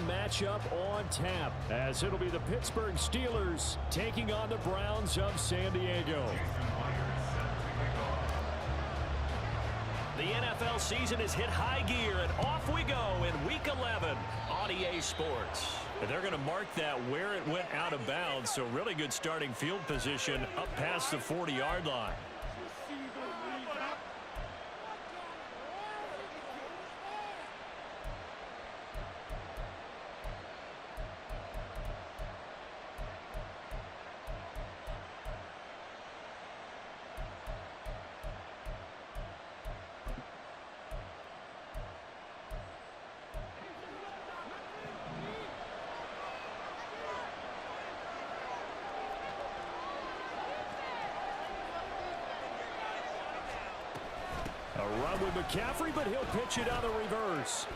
matchup on tap, as it'll be the Pittsburgh Steelers taking on the Browns of San Diego. The NFL season has hit high gear, and off we go in Week 11 on EA Sports. And they're going to mark that where it went out of bounds, so really good starting field position up past the 40-yard line. A run with McCaffrey, but he'll pitch it on the reverse.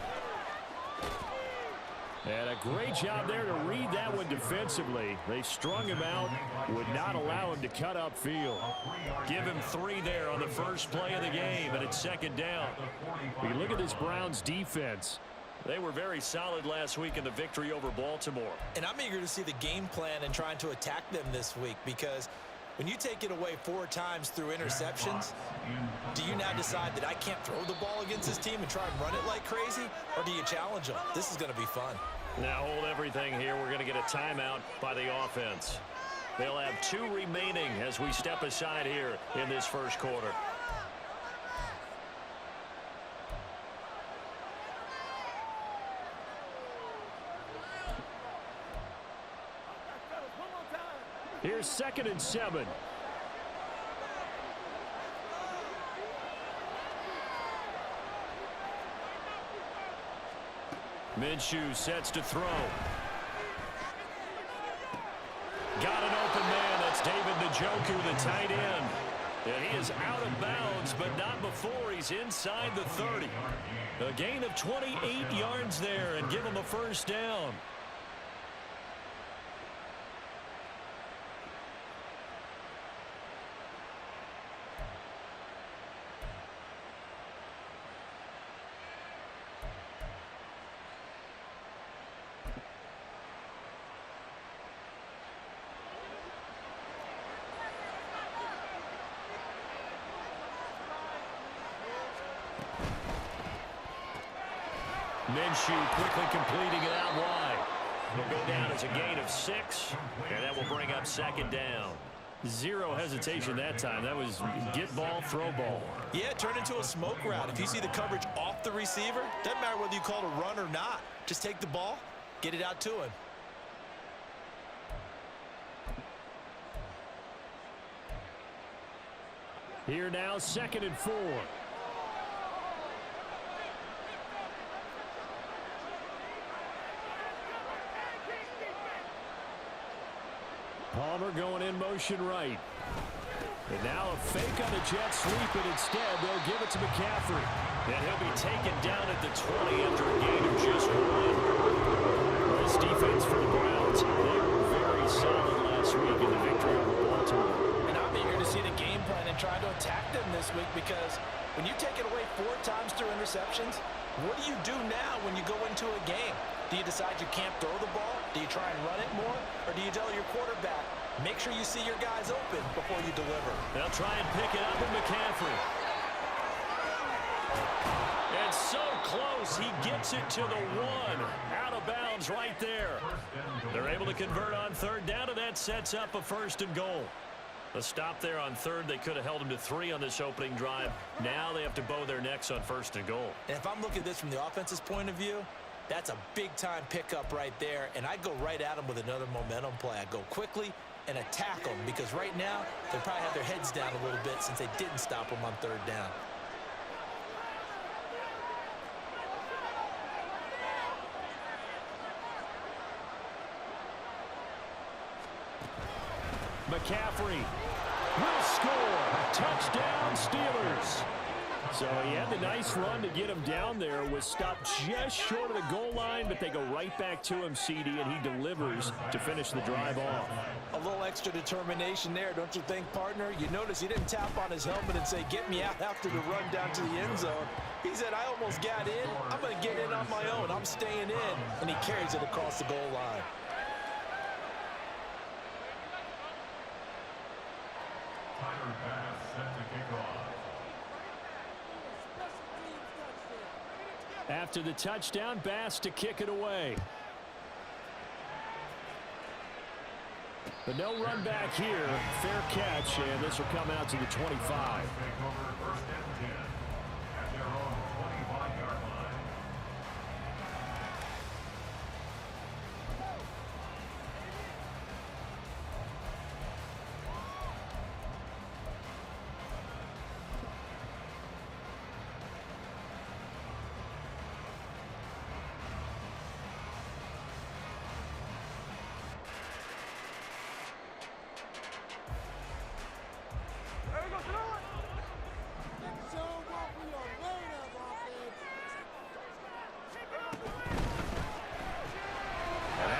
And a great job there to read that one defensively. They strung him out, would not allow him to cut upfield. Give him 3 there on the first play of the game, and it's second down. We look at this Browns defense. They were very solid last week in the victory over Baltimore. And I'm eager to see the game plan and trying to attack them this week, because when you take it away 4 times through interceptions, do you now decide that I can't throw the ball against this team and try and run it like crazy? Or do you challenge them? This is going to be fun. Now hold everything here. We're going to get a timeout by the offense. They'll have 2 remaining as we step aside here in this first quarter. Here's 2nd and 7. Minshew sets to throw. Got an open man. That's David Njoku, the tight end. And he is out of bounds, but not before he's inside the 30. A gain of 28 yards there, and give him a first down. Minshew quickly completing it out wide. It'll go down as a gain of 6, and that will bring up second down. Zero hesitation that time. That was get ball, throw ball. Yeah, turn into a smoke route. If you see the coverage off the receiver, doesn't matter whether you call it a run or not. Just take the ball, get it out to him. Here now, 2nd and 4. Palmer going in motion right. And now a fake on the jet sweep, and instead they'll give it to McCaffrey. And he'll be taken down at the 20 after a gain of just 1. This defense for the Browns, they were very solid last week in the victory over Baltimore. And I'm eager to see the game plan and try to attack them this week, because when you take it away 4 times through interceptions, what do you do now when you go into a game? Do you decide you can't throw the ball? Do you try and run it more? Or do you tell your quarterback, make sure you see your guys open before you deliver? They'll try and pick it up with McCaffrey. And so close, he gets it to the 1. Out of bounds right there. They're able to convert on 3rd down, and that sets up a 1st and goal. A stop there on 3rd. They could have held him to 3 on this opening drive. Now they have to bow their necks on 1st and goal. And if I'm looking at this from the offense's point of view, that's a big-time pickup right there, and I go right at them with another momentum play. I go quickly and attack them, because right now they probably have their heads down a little bit since they didn't stop them on 3rd down. McCaffrey will score. Touchdown, Steelers. So he had the nice run to get him down there, was stopped just short of the goal line, but they go right back to him, CD, and he delivers to finish the drive off. A little extra determination there, don't you think, partner? You notice he didn't tap on his helmet and say, get me out after the run down to the end zone. He said, I almost got in. I'm going to get in on my own. I'm staying in. And he carries it across the goal line. After the touchdown, Bass to kick it away. But no run back here. Fair catch, and this will come out to the 25.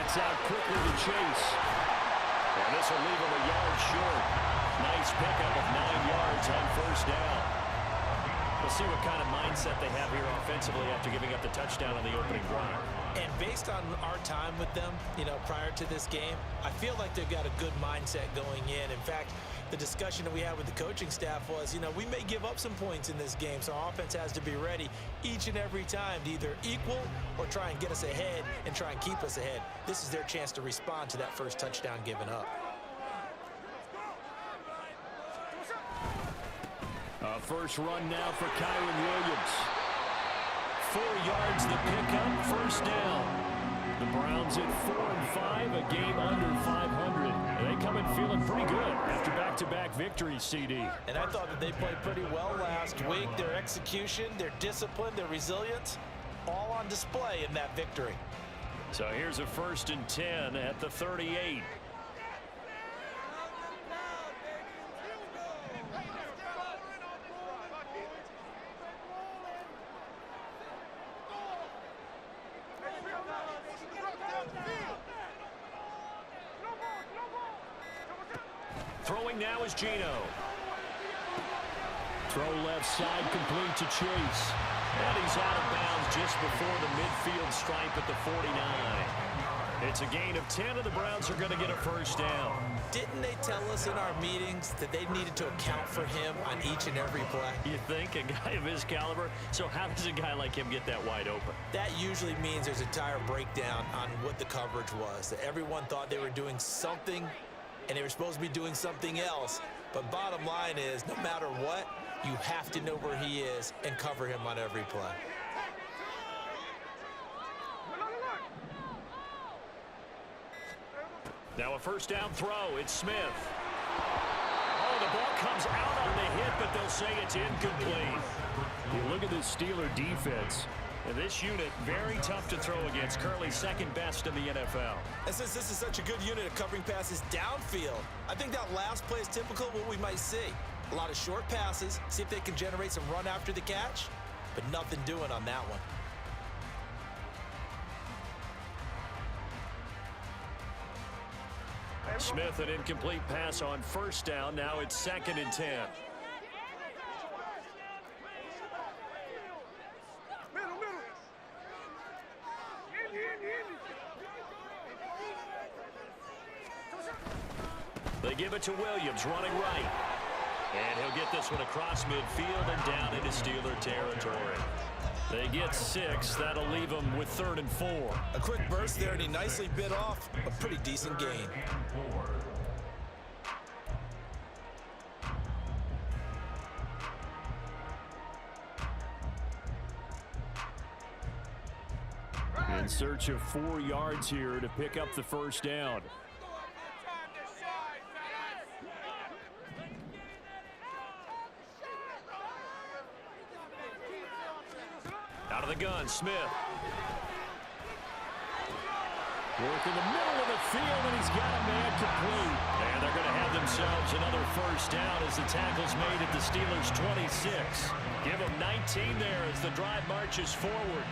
Out quickly to Chase. And this will leave him a yard short. Nice pickup of 9 yards on first down. We'll see what kind of mindset they have here offensively after giving up the touchdown on the opening drive. And based on our time with them, prior to this game, I feel like they've got a good mindset going in. In fact, the discussion that we had with the coaching staff was, we may give up some points in this game, so our offense has to be ready each and every time to either equal or try and get us ahead and try and keep us ahead. This is their chance to respond to that first touchdown given up. First run now for Kyren Williams. 4 yards the pickup, first down. The Browns at 4-5, a game under 500. They come in feeling pretty good after back-to-back victories, CD. And I thought that they played pretty well last week. Their execution, their discipline, their resilience, all on display in that victory. So here's a 1st and 10 at the 38. Throwing now is Geno. Throw left side, complete to Chase. And he's out of bounds just before the midfield stripe at the 49. It's a gain of 10, and the Browns are going to get a first down. Didn't they tell us in our meetings that they needed to account for him on each and every play? You think? A guy of his caliber? So how does a guy like him get that wide open? That usually means there's a tire breakdown on what the coverage was. That everyone thought they were doing something, and they were supposed to be doing something else. But bottom line is, no matter what, you have to know where he is and cover him on every play. Now a first down throw. It's Smith. Oh, the ball comes out on the hit, but they'll say it's incomplete. You look at this Steeler defense. And this unit, very tough to throw against. Currently second best in the NFL. And since this is such a good unit of covering passes downfield, I think that last play is typical of what we might see. A lot of short passes, see if they can generate some run after the catch, but nothing doing on that one. Smith, an incomplete pass on first down. Now it's 2nd and 10. They give it to Williams, running right. And he'll get this one across midfield and down into Steeler territory. They get 6. That'll leave them with 3rd and 4. A quick burst there, and he nicely bit off a pretty decent gain. In search of 4 yards here to pick up the first down. Out of the gun, Smith. Work in the middle of the the field, and he's got a man complete. And they're going to have themselves another first down as the tackle's made at the Steelers' 26. Give them 19 there as the drive marches forward.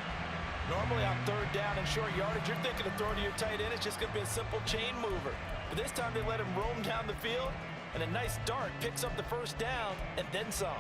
Normally on third down and short yardage, you're thinking of throwing to your tight end. It's just going to be a simple chain mover. But this time they let him roam down the field, and a nice dart picks up the first down and then some.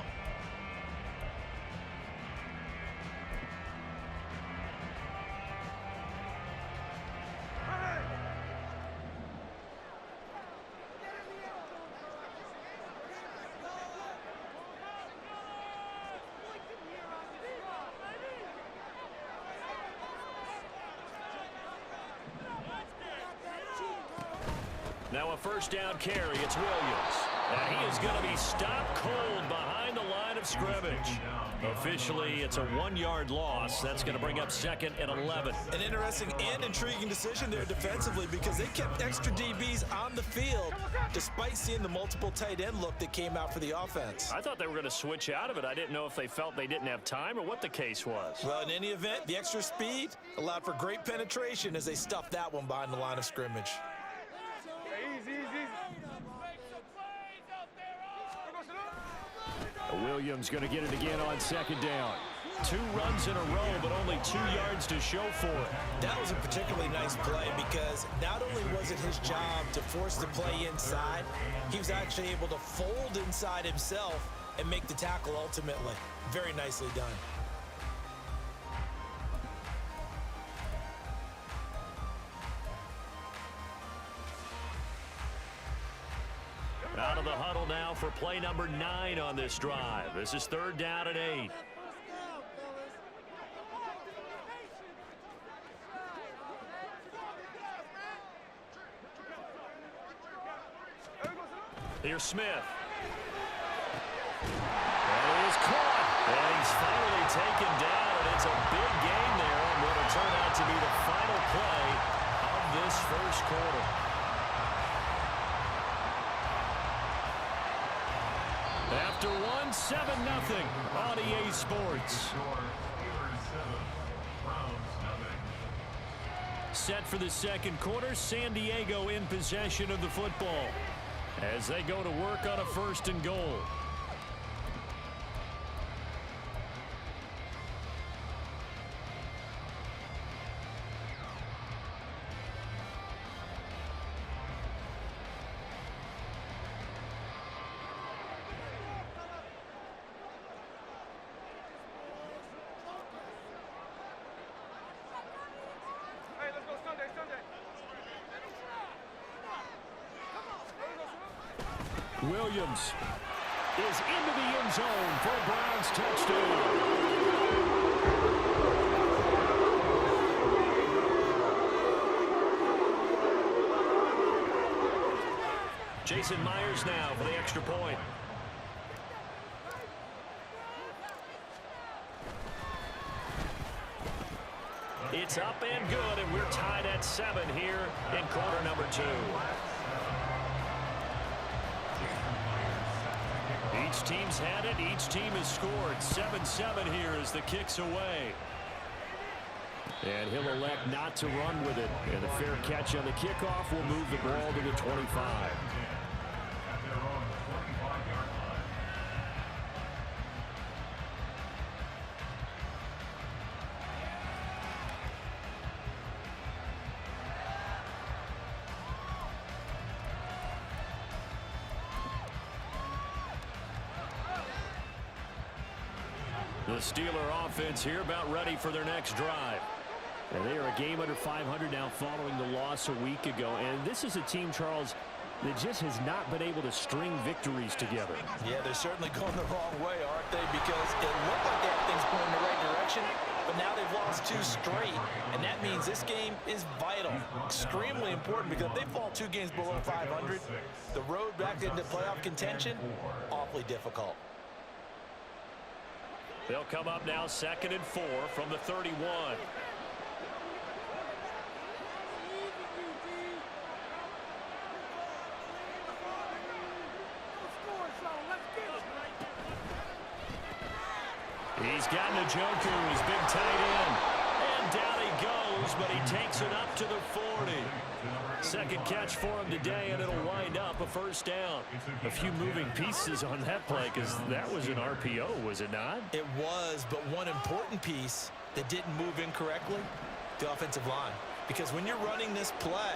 Now a first down carry. It's Williams. And he is going to be stopped cold behind the line of scrimmage. Officially, it's a 1-yard loss. That's going to bring up 2nd and 11. An interesting and intriguing decision there defensively because they kept extra DBs on the field despite seeing the multiple tight end look that came out for the offense. I thought they were going to switch out of it. I didn't know if they felt they didn't have time or what the case was. Well, in any event, the extra speed allowed for great penetration as they stuffed that one behind the line of scrimmage. Williams going to get it again on 2nd down. 2 runs in a row, but only 2 yards to show for it. That was a particularly nice play because not only was it his job to force the play inside, he was actually able to fold inside himself and make the tackle ultimately. Very nicely done. Out of the huddle now for play number 9 on this drive. This is 3rd down and 8. Here's Smith. And he is caught. And he's finally taken down, and it's a big gain there on what will turn out to be the final play of this first quarter. After 1, 7-0 on EA Sports. Set for the second quarter, San Diego in possession of the football as they go to work on a 1st and goal. Williams is into the end zone for a Browns touchdown. Jason Myers now for the extra point. It's up and good, and we're tied at 7 here in quarter number 2. Each team's had it. Each team has scored. 7-7 here as the kick's away. And he'll elect not to run with it. And a fair catch on the kickoff will move the ball to the 25. The Steeler offense here about ready for their next drive. And they are a game under 500 now following the loss a week ago. And this is a team, Charles, that just has not been able to string victories together. Yeah, they're certainly going the wrong way, aren't they? Because it looked like they had things going in the right direction, but now they've lost 2 straight, and that means this game is vital, extremely important, because if they fall 2 games below 500, the road back into playoff contention, awfully difficult. They'll come up now 2nd and 4 from the 31. He's got Njoku, his big tight end. And down he goes goes, but he takes it up to the 40. Second catch for him today, and it'll wind up a first down. A few moving pieces on that play because that was an RPO, was it not? It was, but one important piece that didn't move incorrectly, the offensive line. Because when you're running this play,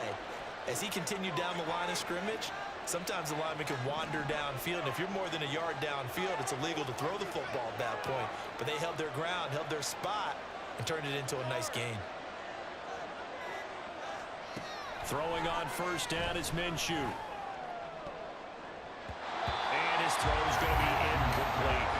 as he continued down the line of scrimmage, sometimes the lineman can wander downfield. And if you're more than a yard downfield, it's illegal to throw the football at that point. But they held their ground, held their spot, and turned it into a nice gain. Throwing on first down is Minshew. And his throw is going to be incomplete.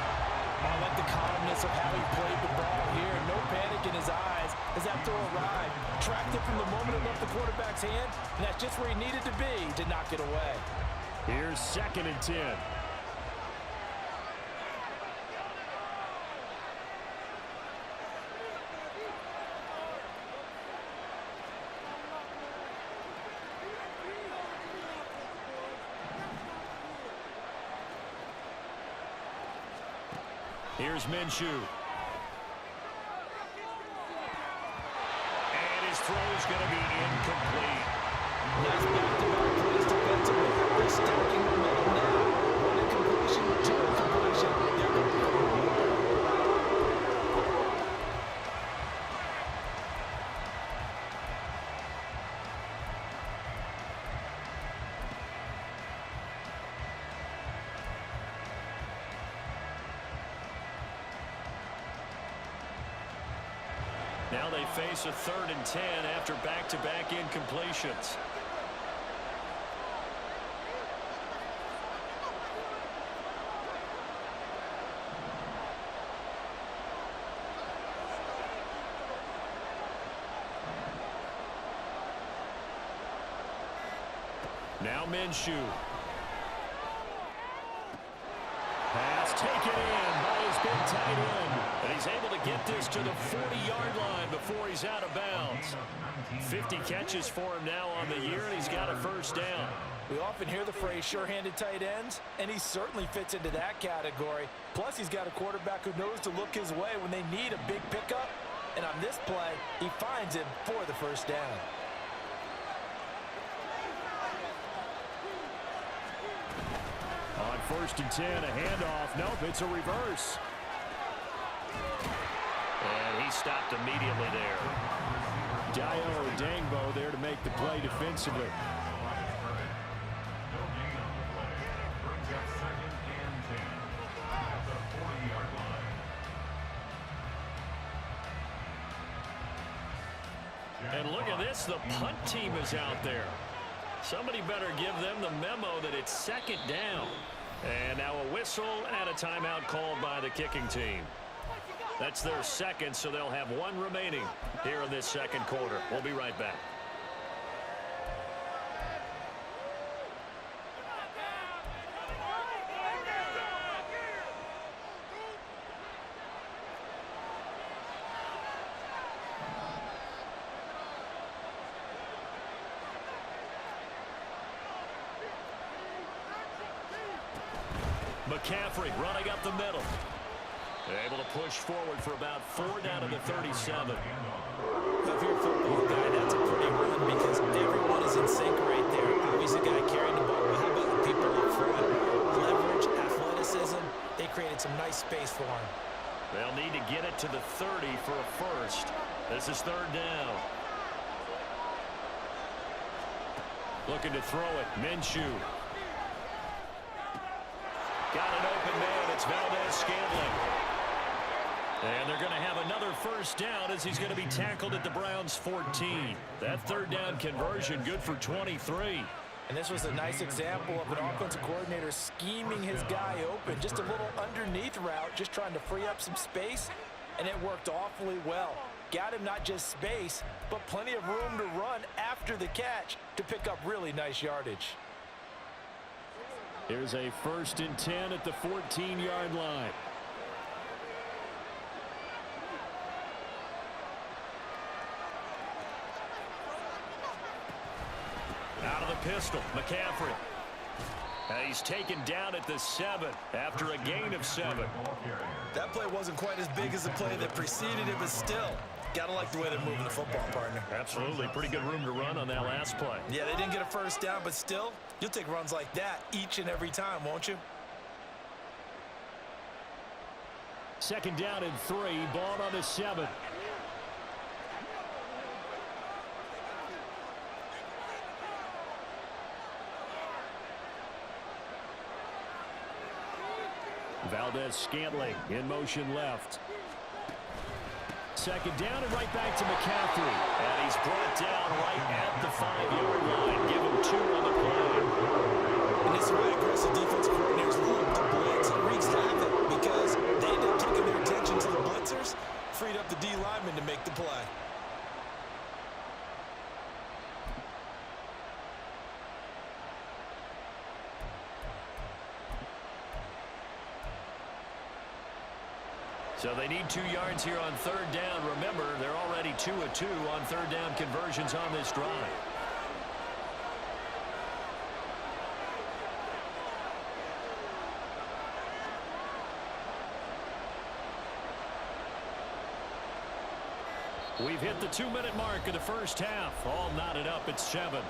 I like the calmness of how he played the ball here. No panic in his eyes as that throw arrived. Tracked it from the moment it left the quarterback's hand, and that's just where he needed to be to knock it away. Here's 2nd and 10. Here's Minshew. And his throw is going to be incomplete. Nice back-to-back plays defensively. They're stacking momentum now. One incompletion, two incompletion. They're complete. Now they face a 3rd and 10 after back-to-back incompletions. Now Minshew. Pass taken in by his big tight end. And he's able to get this to the 40-yard line before he's out of bounds. 50 catches for him now on the year, and he's got a first down. We often hear the phrase sure-handed tight ends, and he certainly fits into that category. Plus, he's got a quarterback who knows to look his way when they need a big pickup. And on this play, he finds him for the first down. On 1st and 10, a handoff. Nope, it's a reverse. And he stopped immediately there. Dayo Dangbo there to make the play defensively. And look at this, the punt team is out there. Somebody better give them the memo that it's 2nd down. And now a whistle and a timeout called by the kicking team. That's their 2nd, so they'll have 1 remaining here in this 2nd quarter. We'll be right back. McCaffrey running up the middle. Able to push forward for about 4 down to the 37. If you're a football guy, that's a pretty run because everyone is in sync right there. Obviously, the guy carrying the ball. But how about the people up front? Leverage, athleticism. They created some nice space for him. They'll need to get it to the 30 for a first. This is 3rd down. Looking to throw it. Minshew. Got an open man. It's Valdez-Scantling. And they're going to have another first down as he's going to be tackled at the Browns' 14. That 3rd down conversion good for 23. And this was a nice example of an offensive coordinator scheming his guy open. Just a little underneath route, just trying to free up some space, and it worked awfully well. Got him not just space, but plenty of room to run after the catch to pick up really nice yardage. Here's a 1st and 10 at the 14-yard line. Out of the pistol, McCaffrey. He's taken down at the 7 after a gain of 7. That play wasn't quite as big as the play that preceded it, but still, Gotta like the way they're moving the football, partner. Absolutely. Pretty good room to run on that last play. Yeah, they didn't get a first down, but still, you'll take runs like that each and every time, won't you? Second down and 3. Ball on the 7. Valdez-Scantling in motion left. Second down and right back to McCaffrey. And he's brought down right at the 5-yard line. Give him 2 on the play. And this is why aggressive defensive coordinators love the blitz. It wreaks havoc because they end up taking their attention to the blitzers, freed up the D lineman to make the play. So they need 2 yards here on third down. Remember, they're already 2 of 2 on third down conversions on this drive. We've hit the 2-minute mark of the first half. All knotted up at 7.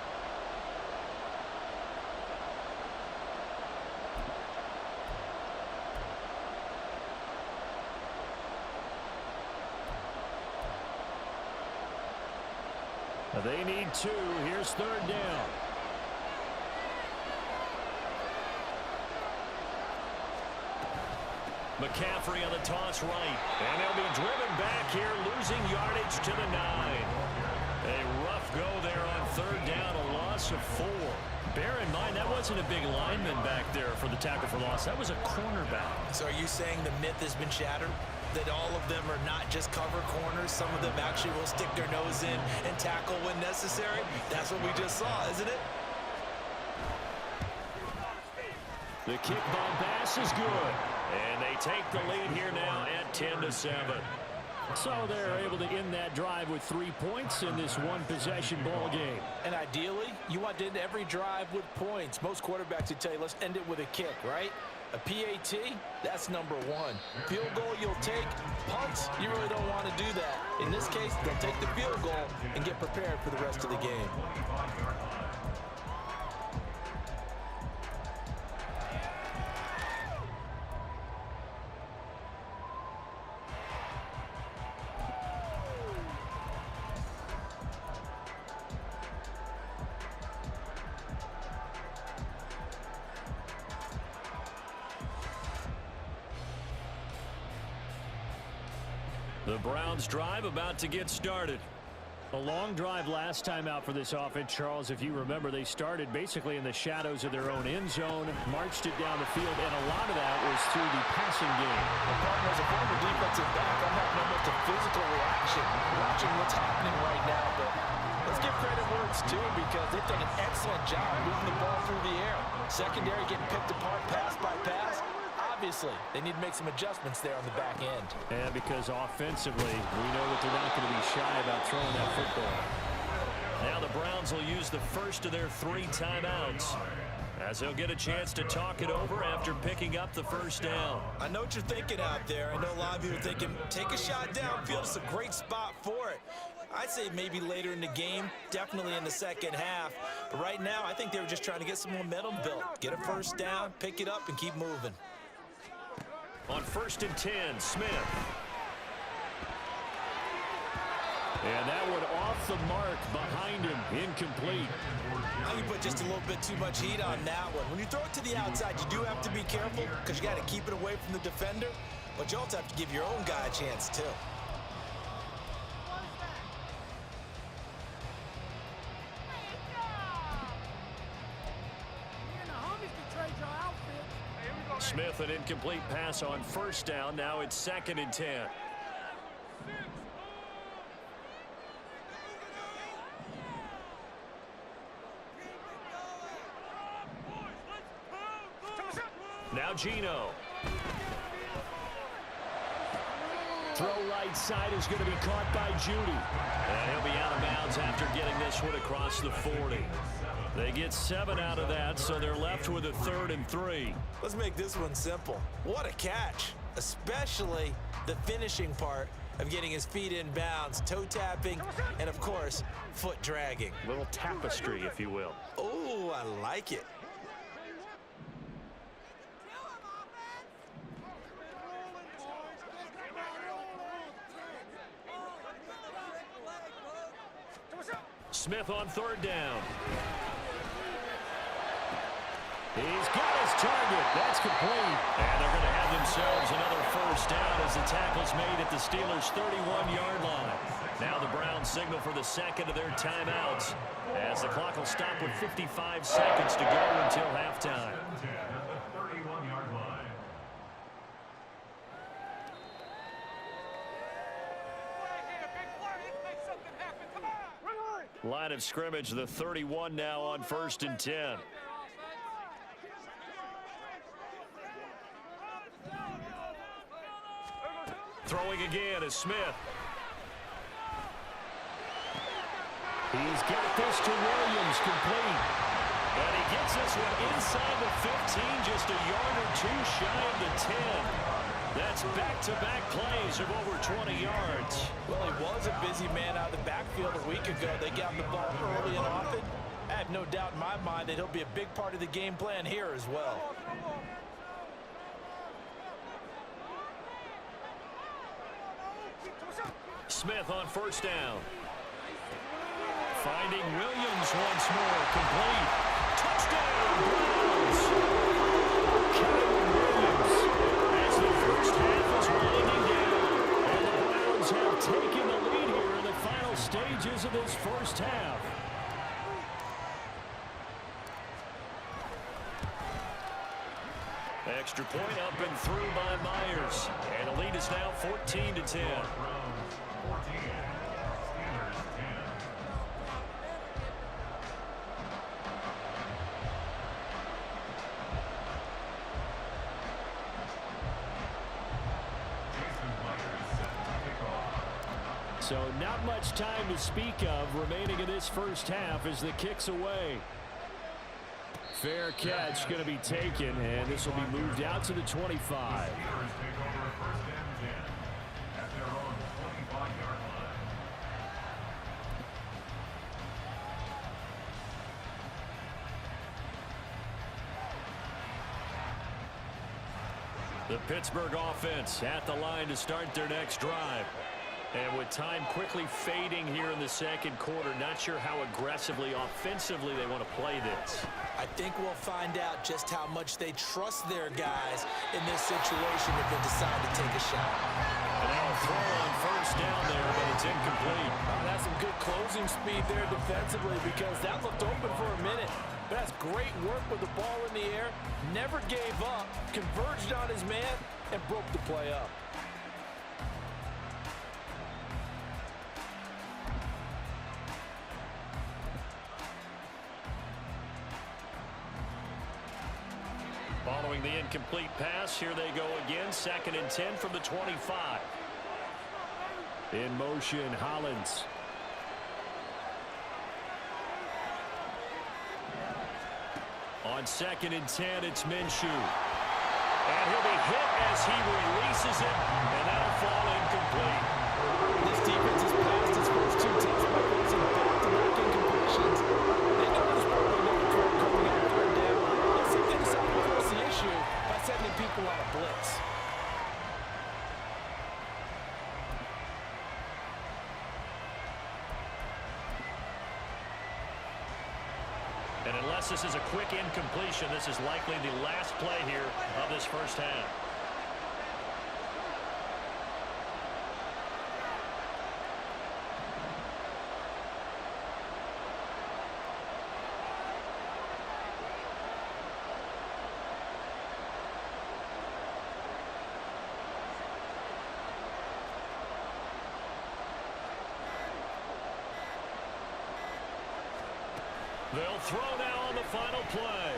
They need 2. Here's third down. McCaffrey on the toss right. And they'll be driven back here, losing yardage to the 9. A rough go there on third down, a loss of 4. Bear in mind, that wasn't a big lineman back there for the tackle for loss. That was a cornerback. So are you saying the myth has been shattered? That all of them are not just cover corners. Some of them actually will stick their nose in and tackle when necessary. That's what we just saw, isn't it? The kick pass is good. And they take the lead here now at 10-7. So they're able to end that drive with 3 points in this one-possession ball game. And ideally, you want to end every drive with points. Most quarterbacks would tell you, let's end it with a kick, right? A PAT, that's number 1. Field goal you'll take. Punts, you really don't want to do that. In this case, they'll take the field goal and get prepared for the rest of the game. The Browns drive about to get started. A long drive last time out for this offense, Charles. If you remember, they started basically in the shadows of their own end zone, marched it down the field, and a lot of that was through the passing game. As a former defensive back, I'm having almost a physical reaction watching what's happening right now. But let's give credit where it's due because they've done an excellent job moving the ball through the air. Secondary getting picked apart pass by pass. Obviously, they need to make some adjustments there on the back end. And because offensively, we know that they're not going to be shy about throwing that football. Now the Browns will use the first of their 3 timeouts as they'll get a chance to talk it over after picking up the first down. I know what you're thinking out there. I know a lot of you are thinking, take a shot downfield. It's a great spot for it. I'd say maybe later in the game, definitely in the second half. But right now, I think they were just trying to get some momentum built. Get a first down, pick it up, and keep moving. On 1st and 10, Smith. And that one off the mark behind him, incomplete. Now you put just a little bit too much heat on that one. When you throw it to the outside, you do have to be careful because you got to keep it away from the defender, but you also have to give your own guy a chance too. Smith, an incomplete pass on first down. Now it's 2nd and 10. Now Geno. Throw right side is going to be caught by Judy. And he'll be out of bounds after getting this one across the 40. They get 7 out of that, so they're left with a 3rd and 3. Let's make this one simple. What a catch, especially the finishing part. of getting his feet in bounds, toe tapping, and of course, foot dragging. Little tapestry, if you will. Oh, I like it. Smith on third down. He's got his target. That's complete. And they're going to have themselves another first down as the tackle's made at the Steelers' 31-yard line. Now the Browns signal for the second of their timeouts as the clock will stop with 55 seconds to go until halftime. Line of scrimmage, the 31 now on 1st and 10. Throwing again is Smith. He's got this to Williams, complete. And he gets this one inside the 15, just a yard or two shy of the 10. That's back-to-back plays of over 20 yards. Well, he was a busy man out of the backfield a week ago. They got the ball early and often. I have no doubt in my mind that he'll be a big part of the game plan here as well. Smith on first down. Finding Williams once more. Complete. Touchdown, Browns. Kyren Williams as the first half is winding down. And the Browns have taken the lead here in the final stages of this first half. Extra point up and through by Myers. And the lead is now 14-10. So not much time to speak of remaining in this first half as the kick's away. Fair catch going to be taken, and this will be moved out to the 25. The Pittsburgh offense at the line to start their next drive. And with time quickly fading here in the second quarter, not sure how aggressively, offensively they want to play this. I think we'll find out just how much they trust their guys in this situation if they decide to take a shot. And now a throw on first down there, but it's incomplete. That's some good closing speed there defensively because that looked open for a minute. But that's great work with the ball in the air. Never gave up, converged on his man, and broke the play up. Following the incomplete pass, here they go again. 2nd and 10 from the 25. In motion, Hollins. On 2nd and 10, it's Minshew. And he'll be hit as he releases it, and that'll fall incomplete. This defense has passed its first 2 tests by forcing back-to-back incompletions. They know this probably never throw coming out of 3rd down. Let's see if they decide to force the issue by sending people on a blitz. And unless this is a quick incompletion, this is likely the last play here of this first half. They'll throw now on the final play.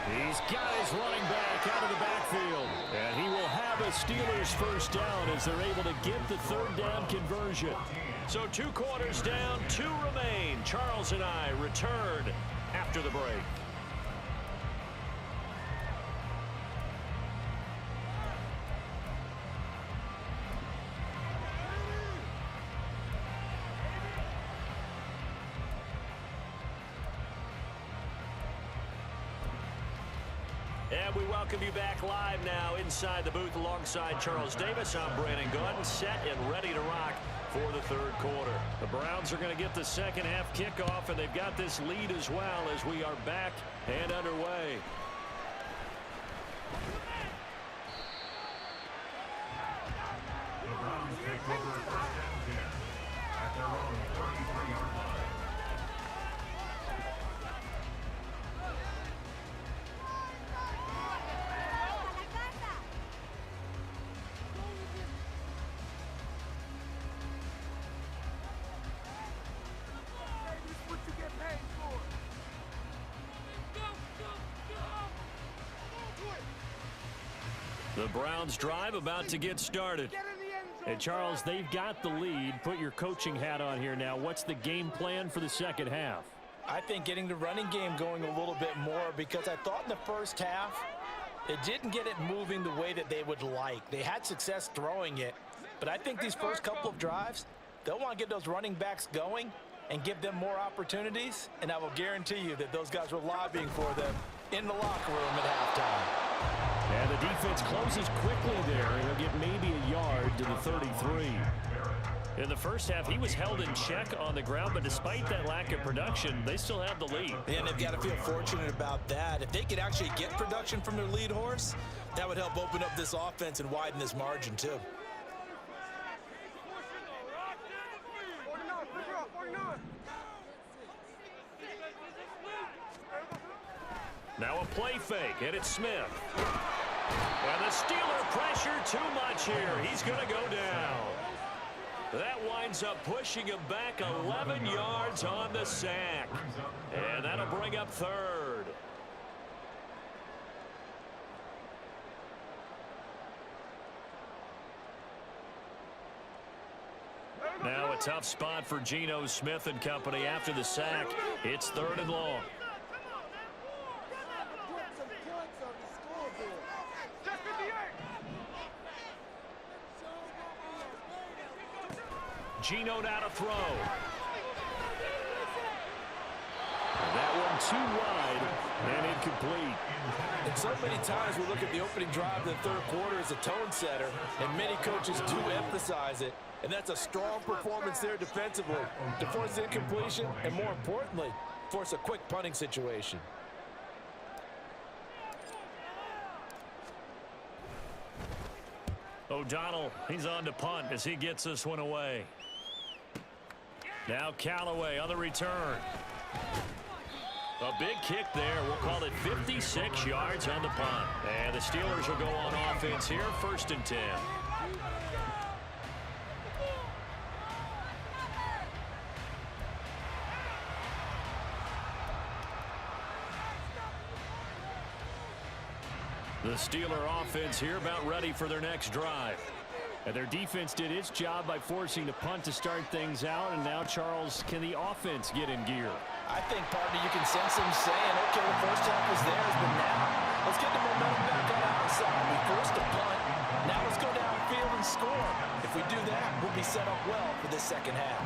He's got his running back out of the backfield. And he will have a Steelers first down as they're able to get the 3rd down conversion. So 2 quarters down, 2 remain. Charles and I return after the break. And we welcome you back live now inside the booth alongside Charles Davis. I'm Brandon Gaudin, set and ready to rock for the third quarter. The Browns are going to get the second half kickoff, and they've got this lead as well as we are back and underway. The Browns take over first and 10 at their own 33-yard line. The Browns drive about to get started. And Charles, they've got the lead. Put your coaching hat on here now. What's the game plan for the second half? I think getting the running game going a little bit more, because I thought in the first half it didn't get it moving the way that they would like. They had success throwing it, but I think these first couple of drives, they'll want to get those running backs going and give them more opportunities, and I will guarantee you that those guys were lobbying for them in the locker room at halftime. And the defense closes quickly there. It'll get maybe a yard to the 33. In the first half, he was held in check on the ground, but despite that lack of production, they still have the lead. And they've got to feel fortunate about that. If they could actually get production from their lead horse, that would help open up this offense and widen this margin too. Now a play fake, and it's Smith. And the Steeler pressure too much here. He's going to go down. That winds up pushing him back 11 yards on the sack. And that'll bring up third. Now a tough spot for Geno Smith and company after the sack. It's third and long. Geno now to throw. And that one too wide and incomplete. And so many times we look at the opening drive of the third quarter as a tone setter, and many coaches do emphasize it. And that's a strong performance there defensively to force incompletion and, more importantly, force a quick punting situation. O'Donnell, he's on to punt as he gets this one away. Now Callaway on the return. A big kick there. We'll call it 56 yards on the punt. And the Steelers will go on offense here, 1st and 10. The Steeler offense here about ready for their next drive. And their defense did its job by forcing the punt to start things out. And now, Charles, can the offense get in gear? I think, partner, you can sense them saying, okay, the first half was theirs, but now let's get the momentum back on our side. We forced a punt. Now let's go downfield and score. If we do that, we'll be set up well for this second half.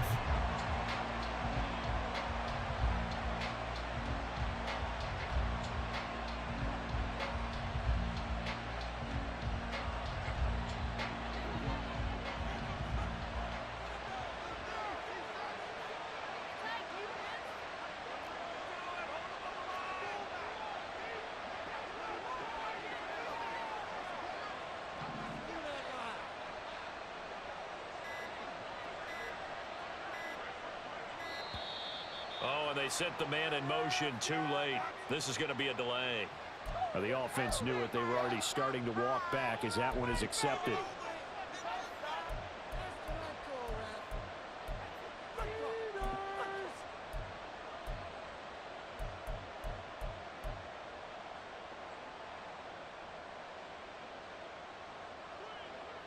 Oh, and they set the man in motion too late. This is going to be a delay. The offense knew it. They were already starting to walk back as that one is accepted.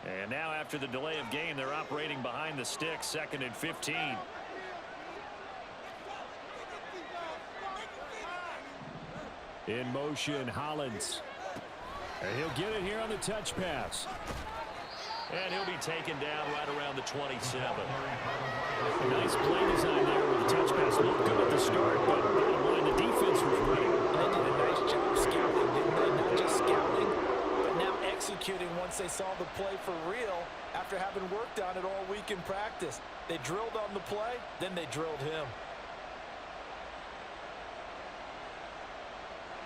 And now after the delay of game, they're operating behind the sticks, 2nd and 15. In motion, Hollins. And he'll get it here on the touch pass. And he'll be taken down right around the 27. Nice play design there with the touch pass. Looked good at the start, but bottom line, the defense was ready. They did a nice job scouting, didn't they? Not just they saw the play for real after having worked on it all week in practice. They drilled on the play, then they drilled him.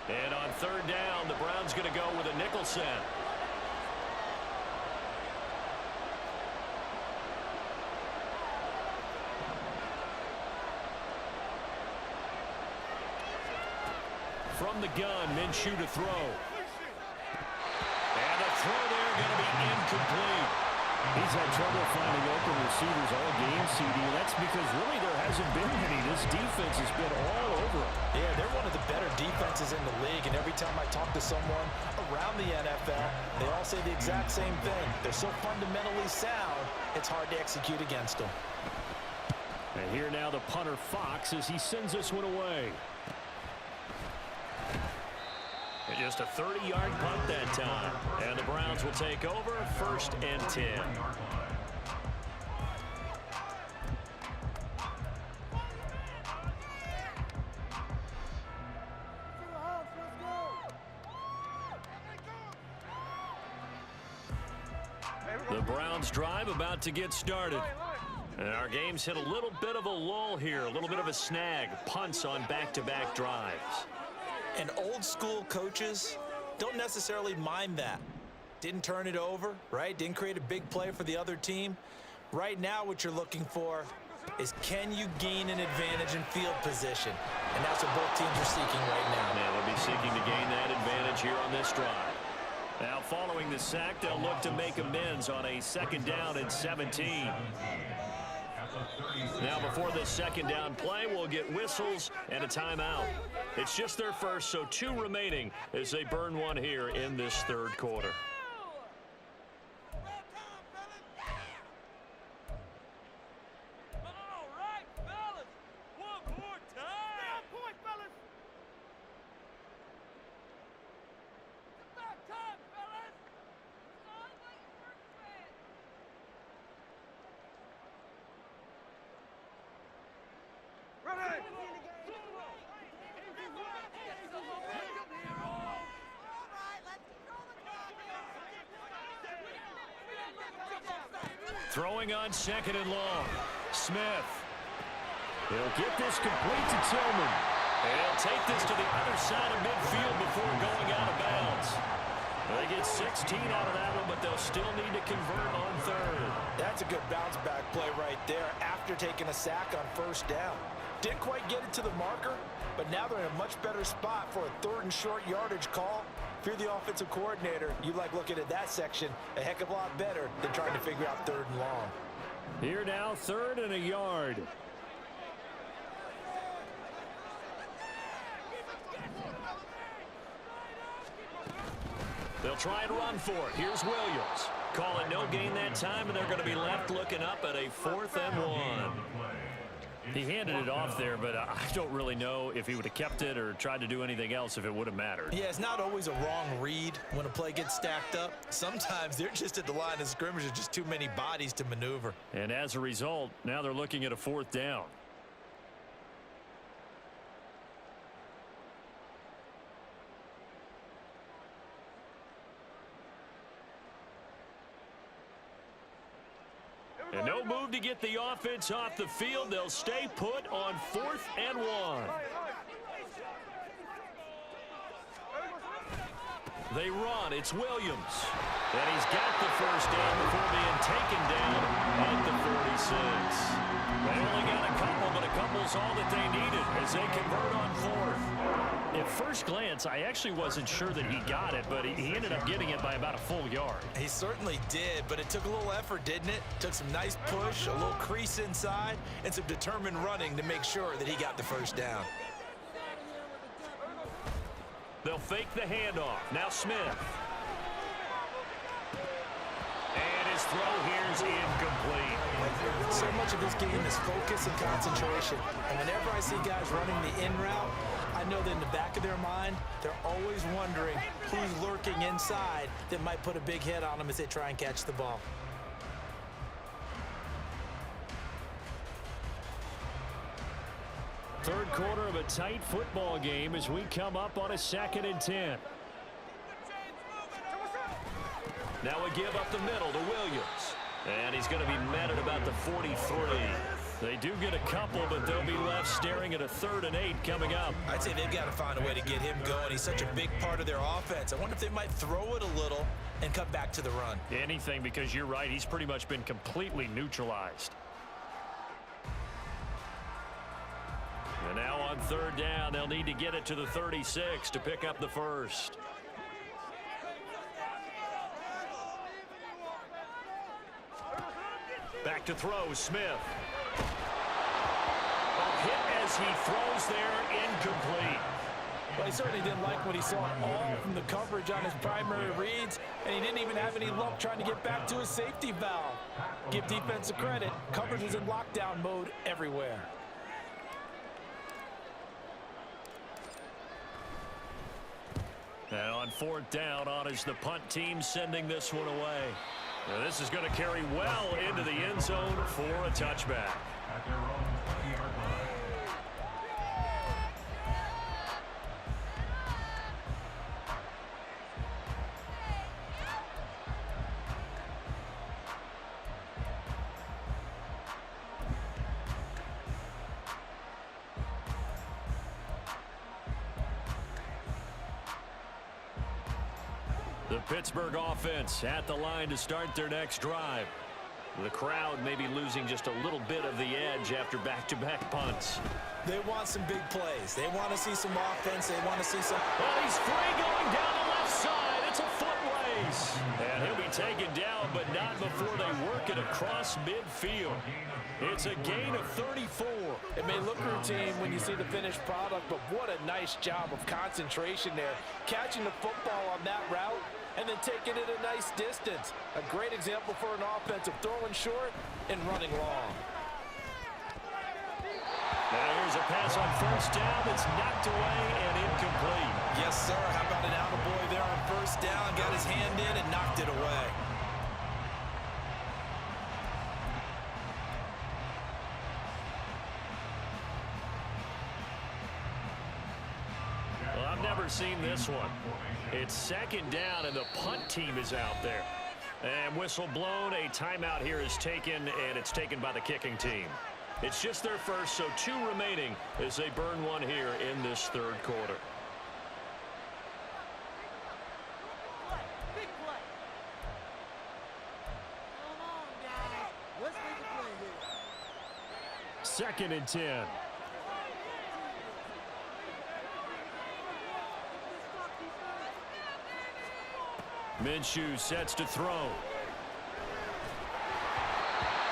And on third down, the Browns going to go with a nickel set. From the gun, Minshew to throw. And the throw there going to be incomplete. He's had trouble finding open receivers all game, CD. That's because really there hasn't been any. This defense has been all over him. Yeah, they're one of the better defenses in the league, and every time I talk to someone around the NFL, they all say the exact same thing. They're so fundamentally sound, it's hard to execute against them. And here now the punter Fox as he sends this one away. And just a 30-yard punt that time. And the Browns will take over, 1st and 10. The Browns drive about to get started. And our game's hit a little bit of a lull here, a little bit of a snag. Punts on back-to-back drives. And old-school coaches don't necessarily mind that. Didn't turn it over, right? Didn't create a big play for the other team. Right now what you're looking for is can you gain an advantage in field position? And that's what both teams are seeking right now. Yeah, they'll be seeking to gain that advantage here on this drive. Now following the sack, they'll look to make amends on a 2nd down and 17. Now before this 2nd down play, we'll get whistles and a timeout. It's just their first, so 2 remaining as they burn one here in this 3rd quarter. Throwing on 2nd and long. Smith. He'll get this complete to Tillman. And he'll take this to the other side of midfield before going out of bounds. They get 16 out of that one, but they'll still need to convert on 3rd. That's a good bounce-back play right there after taking a sack on 1st down. Didn't quite get it to the marker, but now they're in a much better spot for a 3rd and short yardage call. If you're the offensive coordinator, you like looking at that section a heck of a lot better than trying to figure out 3rd and long. Here now, 3rd and a yard. They'll try and run for it. Here's Williams. Call it no gain that time, and they're going to be left looking up at a 4th and 1. He handed it off there, but I don't really know if he would have kept it or tried to do anything else if it would have mattered. Yeah, it's not always a wrong read when a play gets stacked up. Sometimes they're just at the line of scrimmage. There's just too many bodies to maneuver. And as a result, now they're looking at a 4th down. And no move to get the offense off the field. They'll stay put on 4th and 1. They run. It's Williams. And he's got the 1st down before being taken down at the 46. They only got a couple, but a couple's all that they needed as they convert on 4th. At first glance, I actually wasn't sure that he got it, but he ended up getting it by about a full yard. He certainly did, but it took a little effort, didn't it? Took some nice push, a little crease inside, and some determined running to make sure that he got the 1st down. They'll fake the handoff. Now Smith. And his throw here is incomplete. So much of this game is focus and concentration. And whenever I see guys running the in route, I know that in the back of their mind, they're always wondering who's lurking inside that might put a big hit on them as they try and catch the ball. Third quarter of a tight football game as we come up on a 2nd and 10. Now a give up the middle to Williams. And he's going to be met at about the 43. They do get a couple, but they'll be left staring at a 3rd and 8 coming up. I'd say they've got to find a way to get him going. He's such a big part of their offense. I wonder if they might throw it a little and come back to the run. Anything, because you're right. He's pretty much been completely neutralized. And now on 3rd down, they'll need to get it to the 36 to pick up the first. Back to throw, Smith. A hit as he throws there, incomplete. Well, he certainly didn't like what he saw all from the coverage on his primary reads, and he didn't even have any luck trying to get back to his safety valve. Give defense a credit. Coverage was in lockdown mode everywhere. And on 4th down, on is the punt team sending this one away. Now this is going to carry well into the end zone for a touchback. At their own 20-yard line. The Pittsburgh offense at the line to start their next drive. The crowd may be losing just a little bit of the edge after back-to-back punts. They want some big plays. They want to see some offense. They want to see some... Well, he's free going down the left side. It's a foot race. And he'll be taken down, but not before they work it across midfield. It's a gain of 34. It may look routine when you see the finished product, but what a nice job of concentration there. Catching the football on that route and then taking it a nice distance. A great example for an offensive throwing short and running long. Now here's a pass on 1st down that's knocked away and incomplete. Yes, sir. How about an attaboy there on 1st down? Got his hand in and knocked it away. Well, I've never seen this one. It's 2nd down, and the punt team is out there. And whistle blown, a timeout here is taken, and it's taken by the kicking team. It's just their first, so 2 remaining as they burn one here in this 3rd quarter. Big play. Come on, guys. Let's make a play here. 2nd and 10. Minshew sets to throw.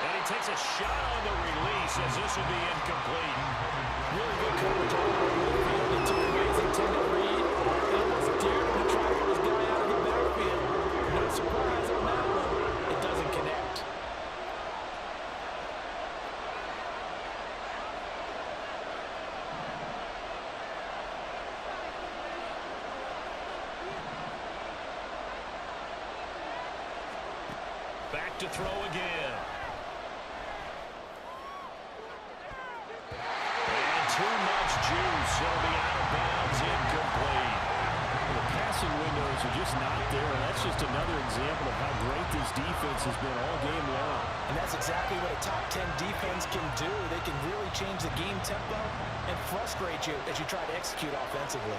And he takes a shot on the release as this will be incomplete. Really good coverage all over the field. He took away his intended read and almost dared to try to get his guy out of the backfield. No surprise on that one. It doesn't connect. Back to throw again. And too much juice. It'll be out of bounds, incomplete. The passing windows are just not there, and that's just another example of how great this defense has been all game long. And that's exactly what a top 10 defense can do. They can really change the game tempo and frustrate you as you try to execute offensively.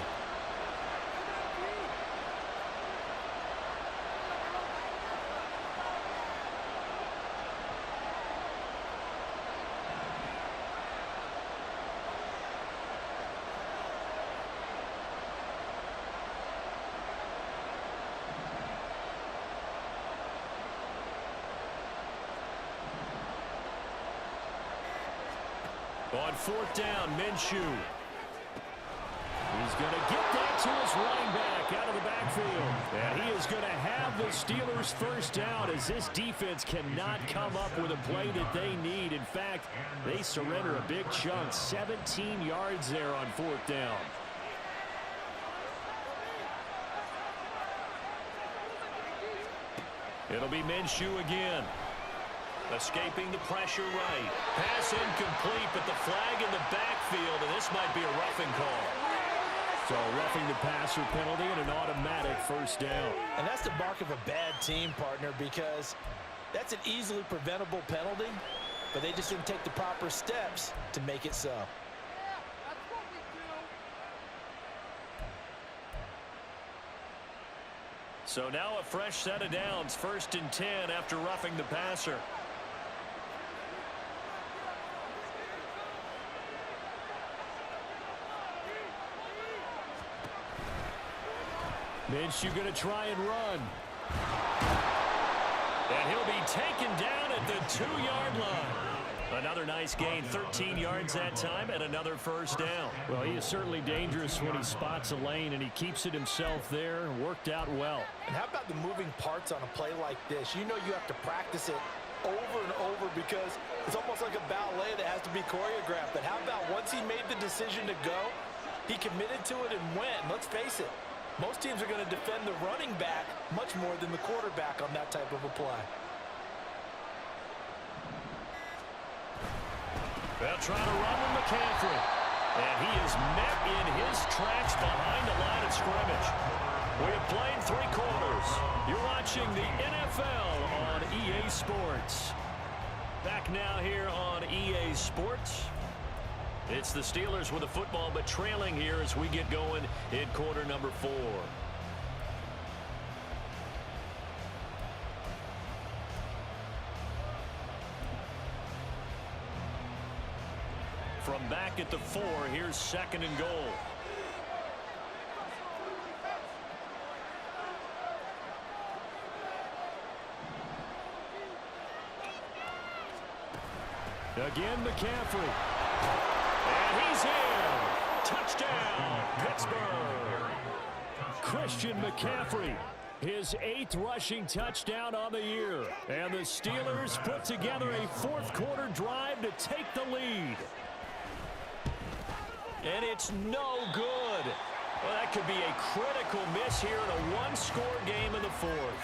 On 4th down, Minshew. He's going to get that to his running back out of the backfield. And he is going to have the Steelers' 1st down as this defense cannot come up with a play that they need. In fact, they surrender a big chunk, 17 yards there on 4th down. It'll be Minshew again. Escaping the pressure right. Pass incomplete, but the flag in the backfield, and this might be a roughing call. So roughing the passer penalty and an automatic first down. And that's the mark of a bad team, partner, because that's an easily preventable penalty, but they just didn't take the proper steps to make it so. That's what we do. So now a fresh set of downs, 1st and 10 after roughing the passer. Minshew going to try and run. And he'll be taken down at the 2-yard line. Another nice gain, 13 yards that time, and another first down. Well, he is certainly dangerous when he spots a lane, and he keeps it himself there. Worked out well. And how about the moving parts on a play like this? You know you have to practice it over and over because it's almost like a ballet that has to be choreographed. But how about once he made the decision to go, he committed to it and went. Let's face it, most teams are going to defend the running back much more than the quarterback on that type of a play. They'll try to run with McCaffrey. And he is met in his tracks behind the line of scrimmage. We have played 3 quarters. You're watching the NFL on EA Sports. Back now here on EA Sports. It's the Steelers with the football, but trailing here as we get going in quarter number 4. From back at the 4, here's 2nd and goal. Again, McCaffrey. And he's in. Touchdown, Pittsburgh. Christian McCaffrey, his 8th rushing touchdown on the year. And the Steelers put together a 4th quarter drive to take the lead. And it's no good. Well, that could be a critical miss here in a 1-score game in the 4th.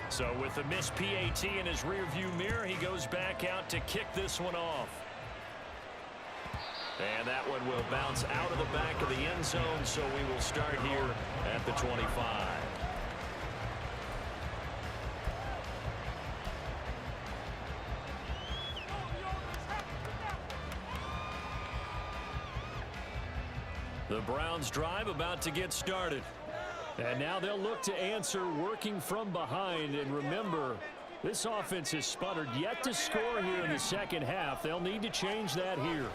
So with the missed PAT in his rearview mirror, he goes back out to kick this one off. And that one will bounce out of the back of the end zone, so we will start here at the 25. The Browns drive about to get started. And now they'll look to answer working from behind. And remember, this offense has sputtered yet to score here in the second half. They'll need to change that here.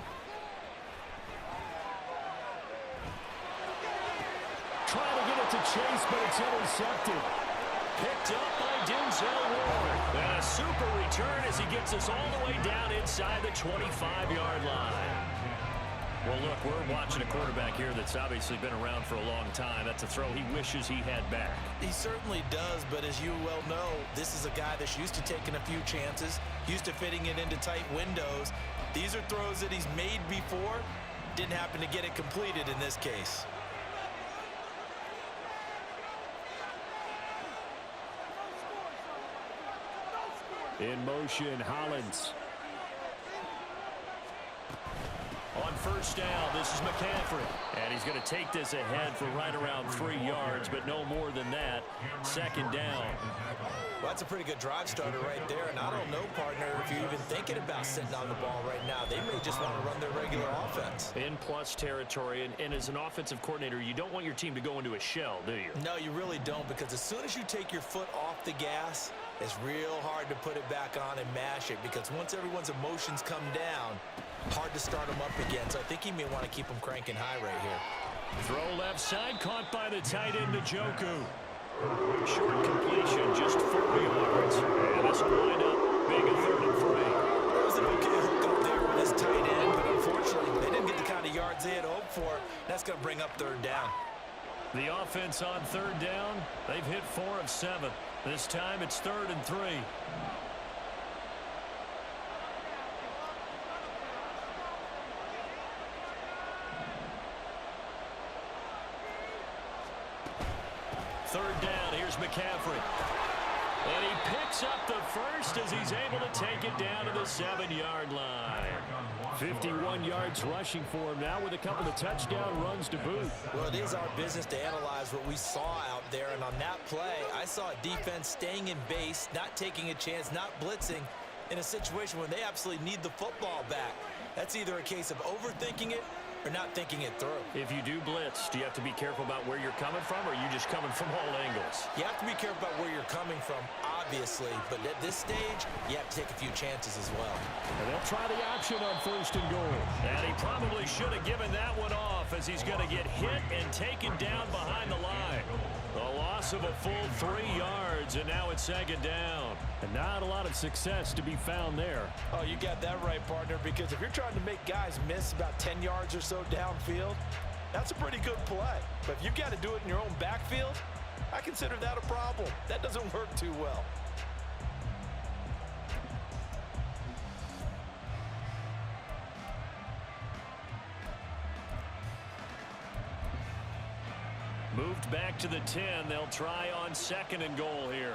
Trying to get it to Chase, but it's intercepted. Picked up by Denzel Ward. And a super return as he gets us all the way down inside the 25-yard line. Well, look, we're watching a quarterback here that's obviously been around for a long time. That's a throw he wishes he had back. He certainly does, but as you well know, this is a guy that's used to taking a few chances, used to fitting it into tight windows. These are throws that he's made before. Didn't happen to get it completed in this case. In motion, Hollins. On first down, this is McCaffrey. And he's going to take this ahead for right around 3 yards, but no more than that. 2nd down. Well, that's a pretty good drive starter right there. And I don't know, partner, if you're even thinking about sitting on the ball right now. They may just want to run their regular offense. In plus territory, and as an offensive coordinator, you don't want your team to go into a shell, do you? No, you really don't, because as soon as you take your foot off the gas, it's real hard to put it back on and mash it, because once everyone's emotions come down, hard to start them up again. So I think he may want to keep them cranking high right here. Throw left side, caught by the tight end, Njoku. Short completion, just 4 yards. And this will wind up being a 3rd and 3. It was an okay hook up there with his tight end, but unfortunately, they didn't get the kind of yards they had hoped for. That's going to bring up 3rd down. The offense on 3rd down, they've hit 4 of 7. This time it's 3rd and 3. Third down, here's McCaffrey. And he picks up the first as he's able to take it down to the 7-yard line. 51 yards rushing for him now with a couple of touchdown runs to boot. Well, it is our business to analyze what we saw out there, and on that play, I saw a defense staying in base, not taking a chance, not blitzing, in a situation where they absolutely need the football back. That's either a case of overthinking it or not thinking it through. If you do blitz, do you have to be careful about where you're coming from, or are you just coming from all angles? You have to be careful about where you're coming from, obviously, but at this stage, you have to take a few chances as well. And they'll try the option on 1st and goal. And he probably should have given that one off as he's going to get hit and taken down behind the line. A loss of a full 3 yards, and now it's 2nd down. And not a lot of success to be found there. Oh, you got that right, partner, because if you're trying to make guys miss about 10 yards or so downfield, that's a pretty good play. But if you've got to do it in your own backfield, I consider that a problem. That doesn't work too well. Moved back to the 10. They'll try on 2nd and goal here.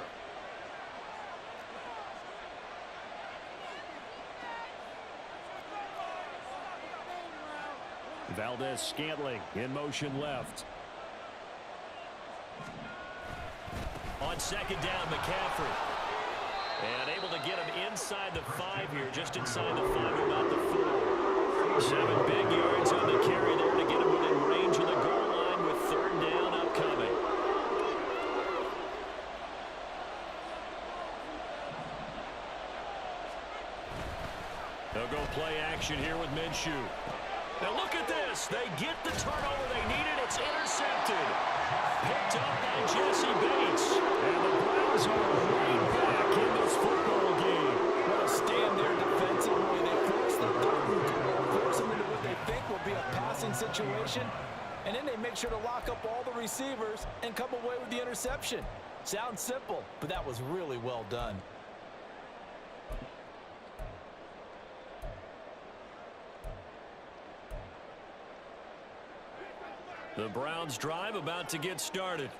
Valdez-Scantling in motion left. On 2nd down, McCaffrey. And able to get him inside the 5 here, just inside the 5, about the 4. 7 big yards on the carry there to get him within range of the goal line with 3rd down upcoming. They'll go play action here with Minshew. Now look at this. They get the turnover they needed. It's intercepted. Picked up by Jesse Bates. And the Browns are right back in this football game. Well, stand there defensively. They force the third and goal, force them into what they think will be a passing situation, and then they make sure to lock up all the receivers and come away with the interception. Sounds simple, but that was really well done. The Browns drive about to get started.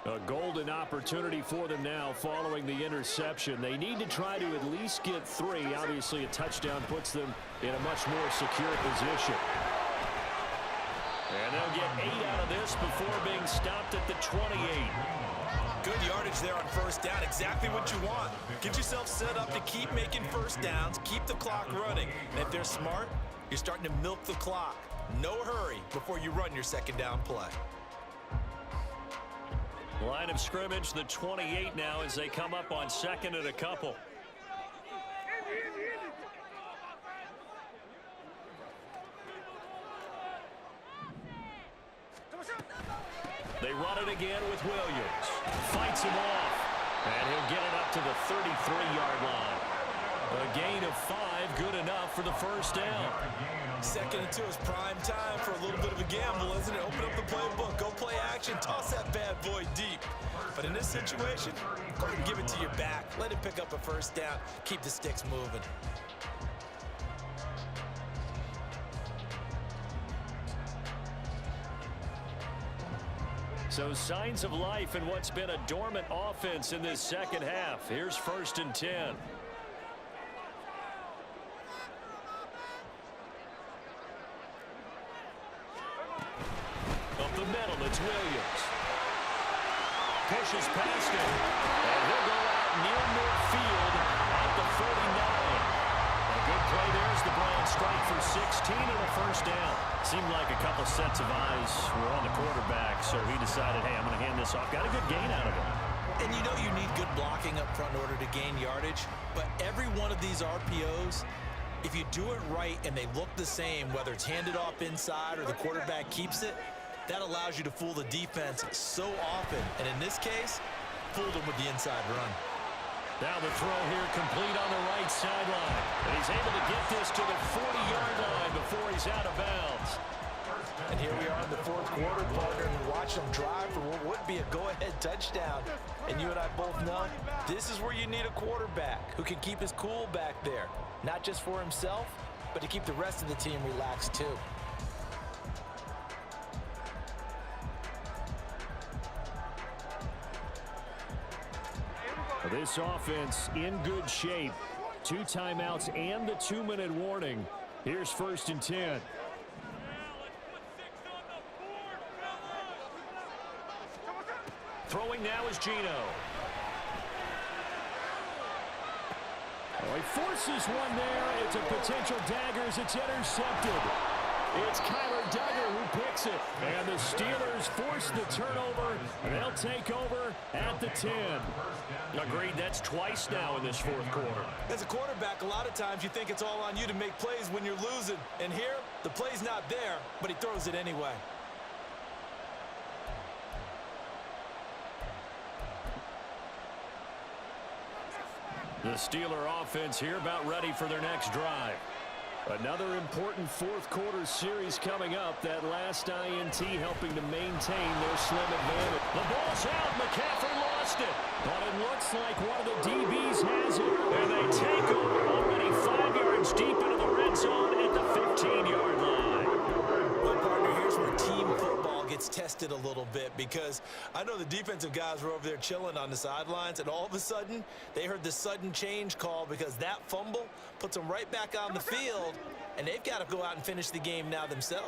A golden opportunity for them now following the interception. They need to try to at least get 3. Obviously, a touchdown puts them in a much more secure position. And they'll get 8 out of this before being stopped at the 28. Good yardage there on 1st down. Exactly what you want. Get yourself set up to keep making 1st downs, keep the clock running. And if they're smart, you're starting to milk the clock. No hurry before you run your 2nd down play. Line of scrimmage, the 28 now as they come up on 2nd and a couple. They run it again with Williams. Fights him off. And he'll get it up to the 33-yard line. A gain of 5, good enough for the 1st down. 2nd and 2 is prime time for a little bit of a gamble, isn't it? Open up the playbook, go play action, toss that bad boy deep. But in this situation, go ahead and give it to your back. Let it pick up a 1st down. Keep the sticks moving. So signs of life in what's been a dormant offense in this 2nd half. Here's 1st and 10. Up the middle, it's Williams. Pushes past him. And he'll go out near midfield at the 49. A good play there as the Browns strike for 16 and a 1st down. Seemed like a couple sets of eyes were on the quarterback, so he decided, hey, I'm going to hand this off. Got a good gain out of it. And you know you need good blocking up front in order to gain yardage, but every one of these RPOs, if you do it right and they look the same, whether it's handed off inside or the quarterback keeps it, that allows you to fool the defense so often. And in this case, fooled them with the inside run. Now the throw here complete on the right sideline. And he's able to get this to the 40-yard line before he's out of bounds. And here we are in the 4th quarter, partner, and watch them drive for what would be a go-ahead touchdown. And you and I both know this is where you need a quarterback who can keep his cool back there. Not just for himself, but to keep the rest of the team relaxed too. This offense in good shape. 2 timeouts and the 2-minute warning. Here's 1st and 10. Throwing now is Geno. Oh, he forces one there. It's a potential dagger as it's intercepted. It's Kyler Duggar who picks it. And the Steelers force the turnover. They'll take over at the 10. Agreed, that's twice now in this 4th quarter. As a quarterback, a lot of times you think it's all on you to make plays when you're losing. And here, the play's not there, but he throws it anyway. The Steeler offense here about ready for their next drive. Another important 4th quarter series coming up. That last INT helping to maintain their slim advantage. The ball's out. McCaffrey lost it. But it looks like one of the DBs has it. And they take over already 5 yards deep into the red zone at the 15-yard line. Well, partner, here's where team football gets tested a little bit, because I know the defensive guys were over there chilling on the sidelines, and all of a sudden, they heard the sudden change call because that fumble puts them right back on the field, and they've got to go out and finish the game now themselves.